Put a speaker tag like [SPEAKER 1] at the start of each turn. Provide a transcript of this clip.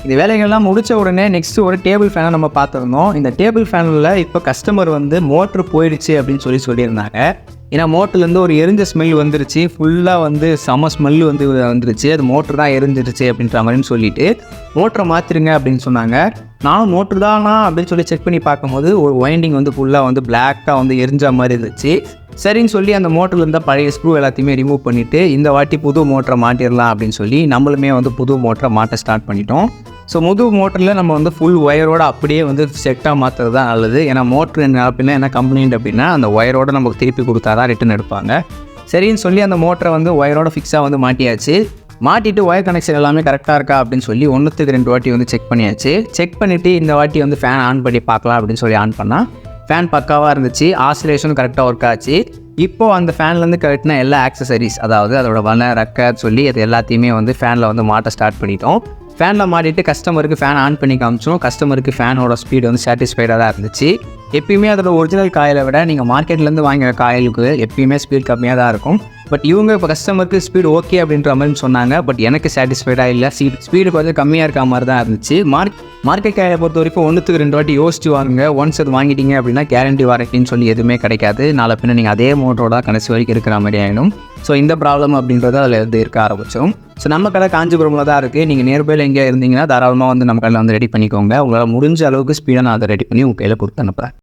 [SPEAKER 1] இந்த வேலைகள்லாம் முடித்த உடனே நெக்ஸ்ட்டு ஒரு டேபிள் ஃபேனை நம்ம பார்த்துருந்தோம். இந்த டேபிள் ஃபேனில் இப்போ கஸ்டமர் வந்து மோட்ரு போயிடுச்சு அப்படின்னு சொல்லியிருந்தாங்க. ஏன்னா மோட்டர்லேருந்து ஒரு எரிஞ்ச ஸ்மெல் வந்துருச்சு, ஃபுல்லாக வந்து செம ஸ்மெல் வந்துருச்சு, அது மோட்ரு தான் எரிஞ்சிருச்சு அப்படின்ற மாதிரின்னு சொல்லிவிட்டு மோட்டரை மாற்றிருங்க அப்படின்னு சொன்னாங்க. நானும் மோட்ரு தானா அப்படின்னு சொல்லி செக் பண்ணி பார்க்கும்போது ஒரு வைண்டிங் வந்து ஃபுல்லாக வந்து பிளாக்காக வந்து எரிஞ்ச மாதிரி இருந்துச்சு. சரின்னு சொல்லி அந்த மோட்டரில் இருந்தால் பழைய ஸ்க்ரூ எல்லாத்தையுமே ரிமூவ் பண்ணிவிட்டு இந்த வாட்டி புது மோட்டரை மாட்டிடலாம் அப்படின்னு சொல்லி நம்மளுமே வந்து புது மோட்டரை மாட்ட ஸ்டார்ட் பண்ணிட்டோம். ஸோ புது மோட்டரில் நம்ம வந்து ஃபுல் ஒயரோடு அப்படியே வந்து செட்டாக மாற்றுறது தான் நல்லது. ஏன்னா மோட்ரு அப்படின்னா என்ன கம்ப்ளைண்ட் அப்படின்னா அந்த ஒயரோடு நமக்கு திருப்பி கொடுத்தா தான் ரிட்டன் எடுப்பாங்க. சரின்னு சொல்லி அந்த மோட்டரை வந்து ஒயரோட ஃபிக்ஸாக வந்து மாட்டியாச்சு. மாட்டிட்டு ஒயர் கனெக்ஷன் எல்லாமே கரெக்டாக இருக்கா அப்படின்னு சொல்லி 1க்கு 2 வாட்டி வந்து செக் பண்ணியாச்சு. செக் பண்ணிவிட்டு இந்த வாட்டி வந்து ஃபேன் ஆன் பண்ணி பார்க்கலாம் அப்படின்னு சொல்லி ஆன் பண்ணால் ஃபேன் பக்காவாக இருந்துச்சு, ஆசிலேஷனும் கரெக்டாக ஒர்க் ஆச்சு. இப்போது அந்த ஃபேன்லேருந்து கரெக்டான எல்லா ஆக்சசரிஸ், அதாவது அதோட வலை ரெக்கை சொல்லி அது எல்லாத்தையுமே வந்து ஃபேனில் வந்து மாட்ட ஸ்டார்ட் பண்ணிட்டோம். ஃபேனில் மாட்டிட்டு கஸ்டமருக்கு ஃபேன் ஆன் பண்ணி காமிச்சோம். கஸ்டமருக்கு ஃபேனோட ஸ்பீடு வந்து சாட்டிஸ்ஃபைடாக தான் இருந்துச்சு. எப்பயுமே அதோட ஒரிஜினல் காயிலை விட நீங்கள் மார்க்கெட்லேருந்து வாங்குகிற காயிலுக்கு எப்பயுமே ஸ்பீட் கம்மியாக தான் இருக்கும். பட் இவங்க இப்போ கஸ்டமருக்கு ஸ்பீடு ஓகே அப்படின்ற மாதிரி சொன்னாங்க. பட் எனக்கு சாட்டிஸ்ஃபைடாக இல்லை, ஸ்பீடு கொஞ்சம் கம்மியாக இருக்க மாதிரி தான் இருந்துச்சு. மார்க்கெட் காயிலை பொறுத்த வரைக்கும் 1க்கு 2 வாட்டி யோசிச்சு வாங்குங்க. ஒன்ஸ் அது வாங்கிட்டீங்க அப்படின்னா கேரண்டி வாரண்டின்னு சொல்லி எதுவுமே கிடைக்காது. நாளை பின்ன நீங்கள் அதே மோட்டரோட கடைசி வரைக்கும் இருக்கிற மாதிரி ஆகிடும். ஸோ இந்த ப்ராப்ளம் அப்படின்றது அதில் இருந்து இருக்க ஆரம்பித்தோம். ஸோ நம்ம கடை காஞ்சிபுரமில் தான் இருக்குது. நீங்கள் நியர்பையில் எங்கேயா இருந்தீங்கன்னா தாராளமாக வந்து நம்ம கடையில் வந்து ரெடி பண்ணிக்கோங்க. உங்களால் முடிஞ்ச அளவுக்கு ஸ்பீடாக நான் அதை ரெடி பண்ணி உங்கள் கையில் கொடுத்து அனுப்புகிறேன்.